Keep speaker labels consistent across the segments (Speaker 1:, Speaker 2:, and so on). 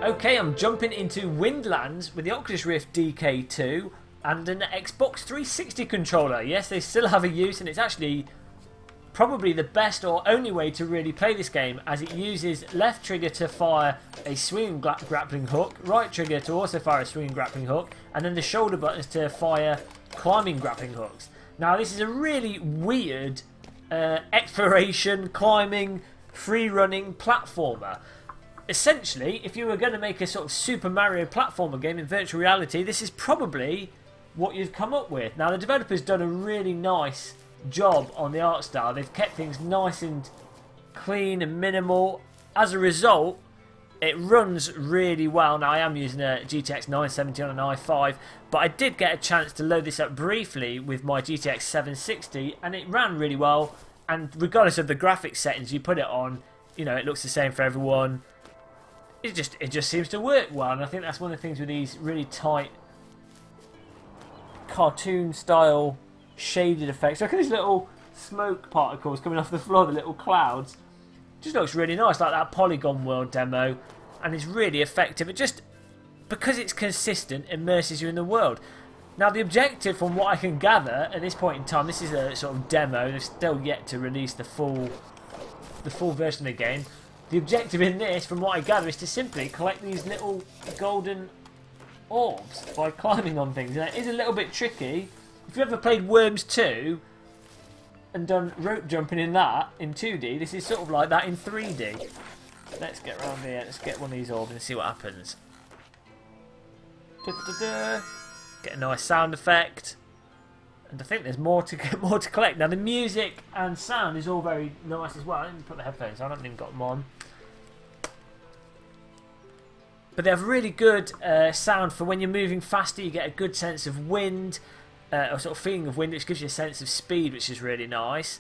Speaker 1: Okay, I'm jumping into Windlands with the Oculus Rift DK2 and an Xbox 360 controller. Yes, they still have a use, and it's actually probably the best or only way to really play this game, as it uses left trigger to fire a swinging grappling hook, right trigger to also fire a swinging grappling hook, and then the shoulder buttons to fire climbing grappling hooks. Now this is a really weird exploration, climbing, free running platformer. Essentially, if you were going to make a sort of Super Mario platformer game in virtual reality, this is probably what you'd come up with. Now the developer's done a really nice job on the art style. They've kept things nice and clean and minimal. As a result, it runs really well. Now I am using a GTX 970 on an i5, but I did get a chance to load this up briefly with my GTX 760 and it ran really well. And regardless of the graphics settings you put it on, you know, it looks the same for everyone. It just seems to work well, and I think that's one of the things with these really tight cartoon style shaded effects. Look at these little smoke particles coming off the floor, the little clouds. Just looks really nice, like that Polygon World demo, and it's really effective. It just, because it's consistent, immerses you in the world. Now the objective, from what I can gather at this point in time, this is a sort of demo. They've still yet to release the full version of the game. The objective in this, from what I gather, is to simply collect these little golden orbs by climbing on things. Now, it is a little bit tricky. If you've ever played Worms 2 and done rope jumping in that in 2D, this is sort of like that in 3D. Let's get around here. Let's get one of these orbs and see what happens. Get a nice sound effect. And I think there's more to collect. Now the music and sound is all very nice as well. I didn't put the headphones on, I haven't even got them on. But they have really good sound for when you're moving faster. You get a good sense of wind, or sort of feeling of wind, which gives you a sense of speed, which is really nice.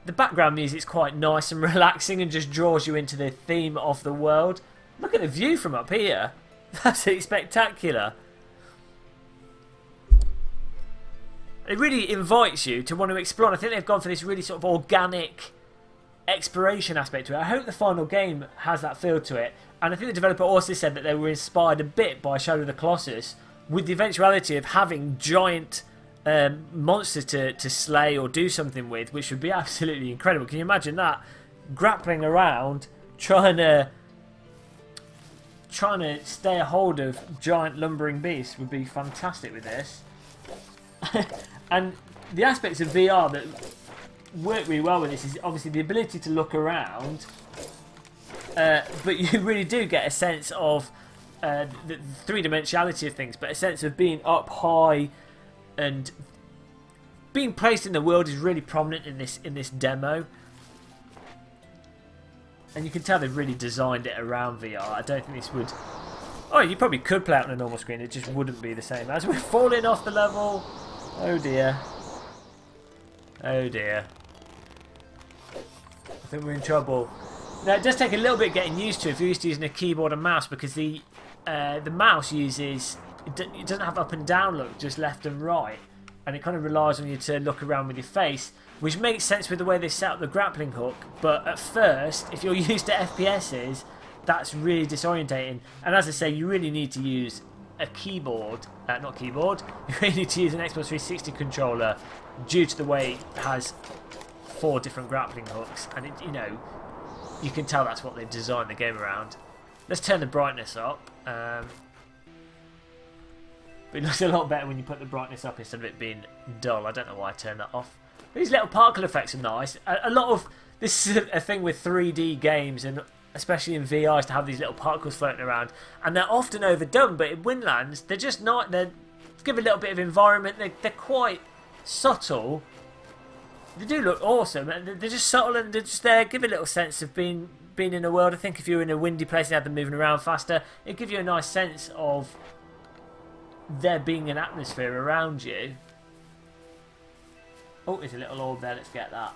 Speaker 1: The background music is quite nice and relaxing and just draws you into the theme of the world. Look at the view from up here. That's spectacular. It really invites you to want to explore. I think they've gone for this really sort of organic exploration aspect to it. I hope the final game has that feel to it. And I think the developer also said that they were inspired a bit by Shadow of the Colossus, with the eventuality of having giant monsters to slay or do something with, which would be absolutely incredible. Can you imagine that? Grappling around, trying to stay a hold of giant lumbering beasts would be fantastic with this. And the aspects of VR that work really well with this is obviously the ability to look around, but you really do get a sense of the three-dimensionality of things, but a sense of being up high and being placed in the world is really prominent in this demo. And you can tell they've really designed it around VR. I don't think this would... Oh, you probably could play it on a normal screen, it just wouldn't be the same. As we're falling off the level... Oh dear. Oh dear. I think we're in trouble. Now it does take a little bit getting used to if you're used to using a keyboard and mouse, because the mouse uses... It doesn't have up and down look, just left and right. And it kind of relies on you to look around with your face, which makes sense with the way they set up the grappling hook. But at first, if you're used to FPSs, that's really disorientating. And as I say, you really need to use a keyboard, not keyboard, you really need to use an Xbox 360 controller due to the way it has 4 different grappling hooks, and it, you know, you can tell that's what they've designed the game around. Let's turn the brightness up. But it looks a lot better when you put the brightness up instead of it being dull. I don't know why I turned that off. These little particle effects are nice. A lot of this is a thing with 3D games, and especially in VR, is to have these little particles floating around, and they're often overdone. But in Windlands, they're just not. They give a little bit of environment. They're quite subtle. They do look awesome. They're just subtle, and they're just there. Give a little sense of being in a world. I think if you're in a windy place and you have them moving around faster, it gives you a nice sense of there being an atmosphere around you. Oh, there's a little orb there. Let's get that.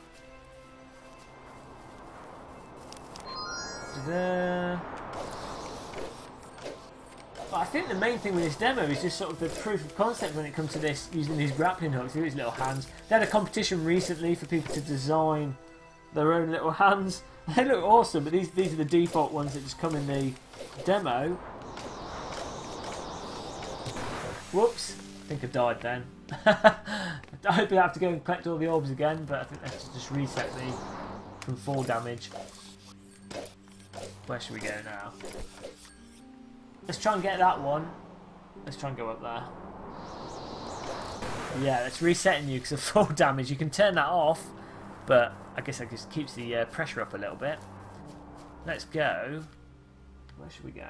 Speaker 1: But I think the main thing with this demo is just sort of the proof of concept when it comes to this, using these grappling hooks, these little hands. They had a competition recently for people to design their own little hands, They look awesome, but these are the default ones that just come in the demo. Whoops. I think I died then. I hope I have to go and collect all the orbs again, but I think that's just reset me from fall damage. Where should we go now? Let's try and get that one. Let's try and go up there. Yeah, that's resetting you because of fall damage. You can turn that off, but I guess that just keeps the pressure up a little bit. Let's go. Where should we go?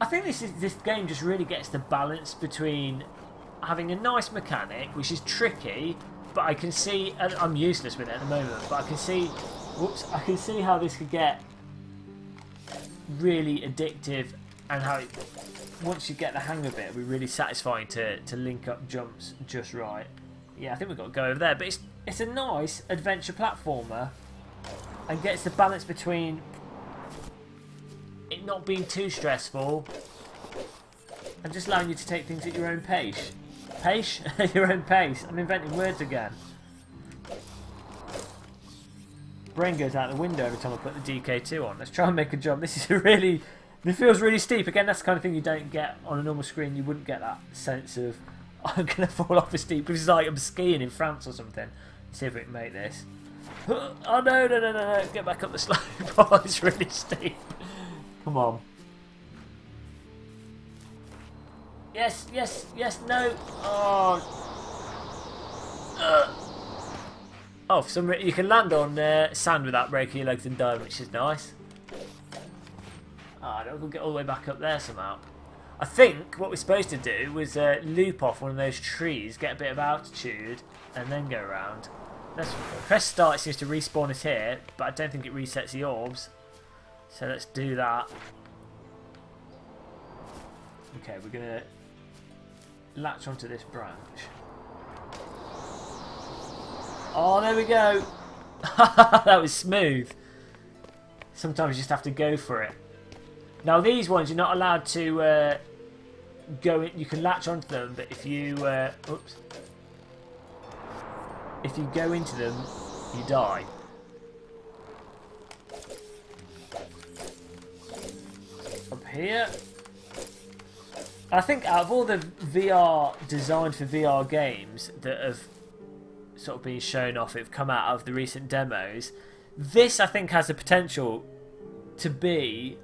Speaker 1: I think this game just really gets the balance between having a nice mechanic, which is tricky, but I can see, and I'm useless with it at the moment, but I can see, whoops, I can see how this could get really addictive, and how it, once you get the hang of it, it'll be really satisfying to link up jumps just right. Yeah, I think we've got to go over there, but it's a nice adventure platformer, and gets the balance between it not being too stressful and just allowing you to take things at your own pace. Pace? Your own pace. I'm inventing words again. Brain goes out the window every time I put the DK2 on. Let's try and make a jump. This is really... It feels really steep. Again, that's the kind of thing you don't get on a normal screen. You wouldn't get that sense of, I'm going to fall off a steep, because it's like I'm skiing in France or something. Let's see if we can make this. Oh, no. Get back up the slope. Oh, it's really steep. Come on. Yes, no. Oh. Oh, for some reason you can land on sand without breaking your legs and dying, which is nice. Oh, I don't get all the way back up there somehow. I think what we're supposed to do was loop off one of those trees, get a bit of altitude, and then go around. Let's press start. It seems to respawn us here, but I don't think it resets the orbs. So let's do that. Okay, we're going to latch onto this branch. Oh, there we go. That was smooth. Sometimes you just have to go for it. Now these ones, you're not allowed to go in. You can latch onto them, but if you oops, if you go into them, you die. Up here. I think out of all the VR designed for VR games that have sort of been shown off, have come out of the recent demos, this I think has the potential to be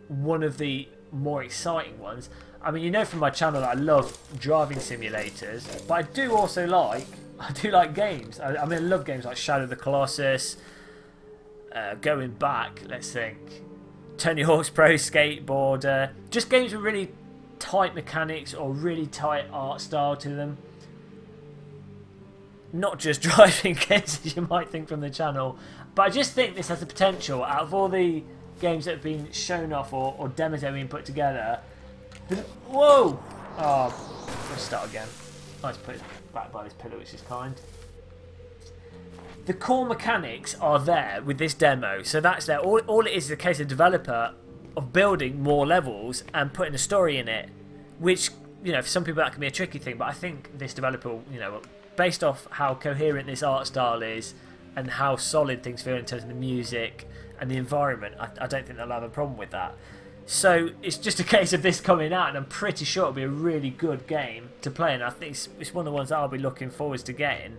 Speaker 1: one of the more exciting ones. I mean, you know from my channel that I love driving simulators, but I do also like games. I mean, I love games like Shadow of the Colossus, going back, let's think, Tony Hawk's Pro Skateboarder, just games with really tight mechanics or really tight art style to them. Not just driving games as you might think from the channel, but I just think this has the potential, out of all the games that have been shown off or demos that have been put together. Whoa! Oh, let's start again. Let's put it back by this pillar, which is kind. The core mechanics are there with this demo, so that's there. All it is a case of developer of building more levels and putting a story in it, which, you know, for some people that can be a tricky thing, but I think this developer, you know, based off how coherent this art style is and how solid things feel in terms of the music and the environment, I don't think they'll have a problem with that. So it's just a case of this coming out, and I'm pretty sure it'll be a really good game to play, and I think it's one of the ones that I'll be looking forward to getting.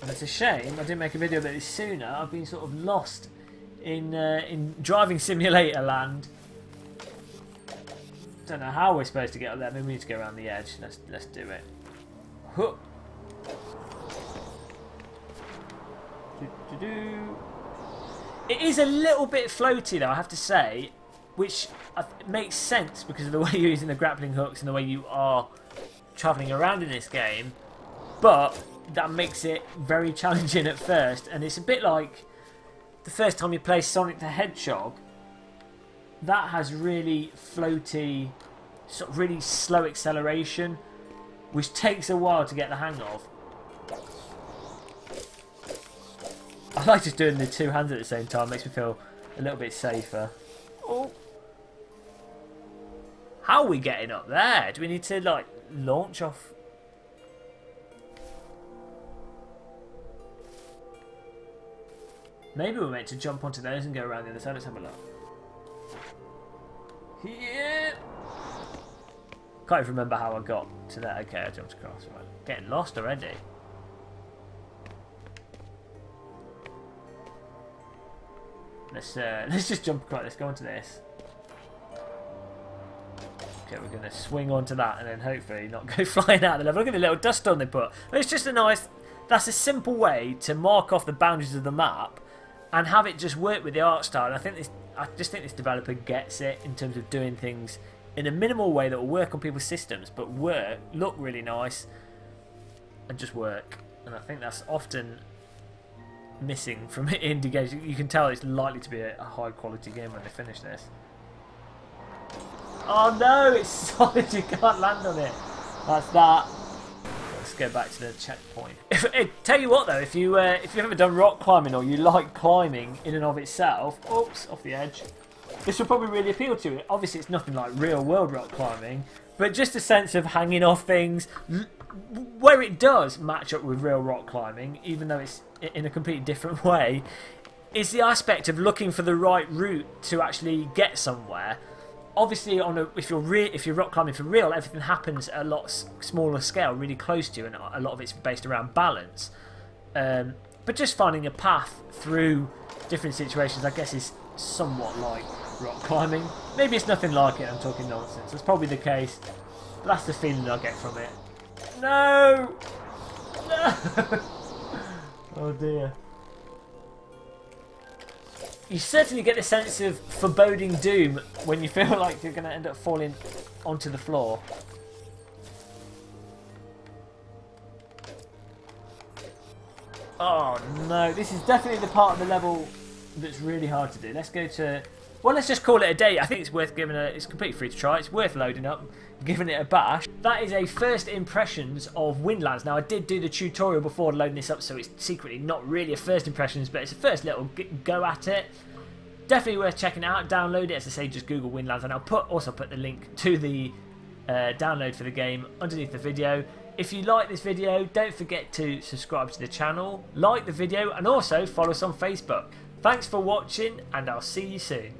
Speaker 1: And it's a shame I didn't make a video about this sooner. I've been sort of lost in driving simulator land. Don't know how we're supposed to get up there. Maybe we need to go around the edge. Let's do it. Huh. It is a little bit floaty though, I have to say, which makes sense because of the way you're using the grappling hooks and the way you are travelling around in this game, but that makes it very challenging at first, and it's a bit like the first time you play Sonic the Hedgehog. That has really floaty, sort of really slow acceleration, which takes a while to get the hang of. I like just doing the two hands at the same time, makes me feel a little bit safer. Oh. How are we getting up there? Do we need to like launch off? Maybe we're meant to jump onto those and go around the other side. Let's have a look. Yeah. Can't even remember how I got to that. Okay, I jumped across. Right. Getting lost already. Let's just jump across. Let's go onto this. Okay, we're going to swing onto that and then hopefully not go flying out of the level. Look at the little dust storm they put. But it's just a nice... That's a simple way to mark off the boundaries of the map and have it just work with the art style. And I just think this developer gets it in terms of doing things in a minimal way that will work on people's systems, but look really nice, and just work. And I think that's often missing from indie games. You can tell it's likely to be a high quality game when they finish this. Oh no, it's solid, you can't land on it. That's that. Let's go back to the checkpoint. Tell you what though, if you've ever done rock climbing or you like climbing in and of itself, oops, off the edge, this will probably really appeal to you. Obviously it's nothing like real world rock climbing, but just a sense of hanging off things, where it does match up with real rock climbing, even though it's in a completely different way, is the aspect of looking for the right route to actually get somewhere. Obviously, if you're rock climbing for real, everything happens at a lot smaller scale, really close to you, and a lot of it's based around balance. But just finding a path through different situations, I guess, is somewhat like rock climbing. Maybe it's nothing like it, I'm talking nonsense. That's probably the case, but that's the feeling I get from it. No! No! Oh dear. You certainly get a sense of foreboding doom when you feel like you're going to end up falling onto the floor. Oh no, this is definitely the part of the level that's really hard to do. Let's go to... Well, let's just call it a day. I think it's worth giving it's completely free to try. It's worth loading up, giving it a bash. That is a first impressions of Windlands. Now, I did do the tutorial before loading this up, so it's secretly not really a first impressions, but it's a first little go at it. Definitely worth checking out. Download it. As I say, just Google Windlands, and I'll also put the link to the download for the game underneath the video. If you like this video, don't forget to subscribe to the channel, like the video, and also follow us on Facebook. Thanks for watching, and I'll see you soon.